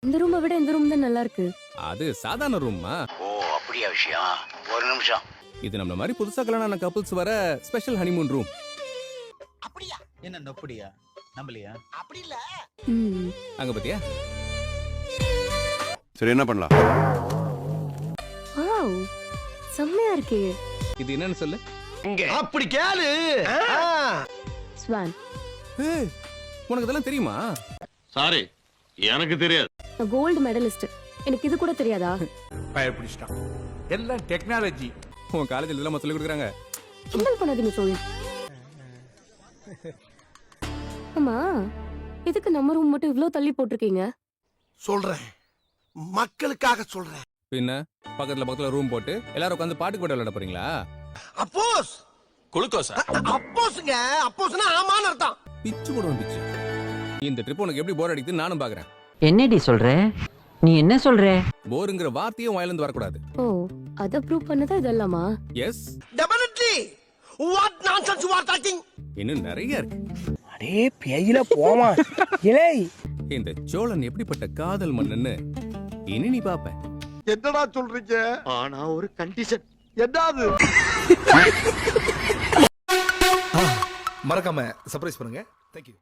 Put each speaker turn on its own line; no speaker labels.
இந்த ரூமை விட இந்த ரூம் தான் நல்லா இருக்கு.
அது சாதாரண ரூம்மா.
ஓ அப்படியா விஷயம்? ஒரு நிமிஷம்.
இது நம்ம மாதிரி புதுசா கல்யாணம் ஆன கப்புள்ஸ் வர ஸ்பெஷல் ஹனிமூன் ரூம்.
அப்படியா?
என்ன நொப்படியா நம்பலையா?
அப்படி இல்ல.
ம்.
அங்க பாத்தியா?
சரி என்ன பண்ணலாம்?
வாவ். செம்மையா இருக்கே.
இது என்னன்னு சொல்லு.
அப்படி கேளு.
ஸ்வான்.
ஏய், உனக்கு இதெல்லாம் தெரியுமா?
சாரி, எனக்கு தெரியாது.
Gold medalist. எனக்கு இது கூட தெரியாதா?
பயப்பிடிச்சிட்டான். எல்லாம் டெக்னாலஜி.
உன் காலேஜ்ல இதெல்லாம் சொல்லி கொடுக்குறாங்க.
கிண்டல் பண்ணாதீங்க சோழி. அம்மா, எதுக்கு நம்ம ரூம் மட்டும் இவ்ளோ தள்ளி போட்டிருக்கீங்க?
சொல்றேன், மக்களுக்காக சொல்றேன்.
பின்ன பக்கத்துல ரூம் போட்டு எல்லாரும் உட்காந்து பாட்டு கூட விளையாட போறீங்களா?
அப்போஸ்
குளுக்கோஸா?
அப்போஸ்ங்க, அப்போஸ்னா ஆமான்னு அர்த்தம்.
பிச்சு போடுவோம் பிச்சு. இந்த ட்ரிப் உனக்கு எப்படி போர் அடிக்குதுன்னு நானும் பாக்குறேன்.
என்னடி சொல்ற? நீ என்ன சொல்ற?
போருங்கிற வார்த்தையும் வாயில இருந்து வரக்கூடாது.
ஓ, அத ப்ரூவ் பண்ணதா இதெல்லாமா?
Yes.
Definitely. What nonsense you are talking?
இன்னும் நிறைய இருக்கு.
அடே பேயில போமா. இலே
இந்த சோழன் எப்படிப்பட்ட காதல் மன்னன்னு இனி நீ பாப்ப.
என்னடா சொல்றீங்க?
ஆனா ஒரு கண்டிஷன்.
என்னது?
மறக்காம சர்ப்ரைஸ் பண்ணுங்க. Thank you.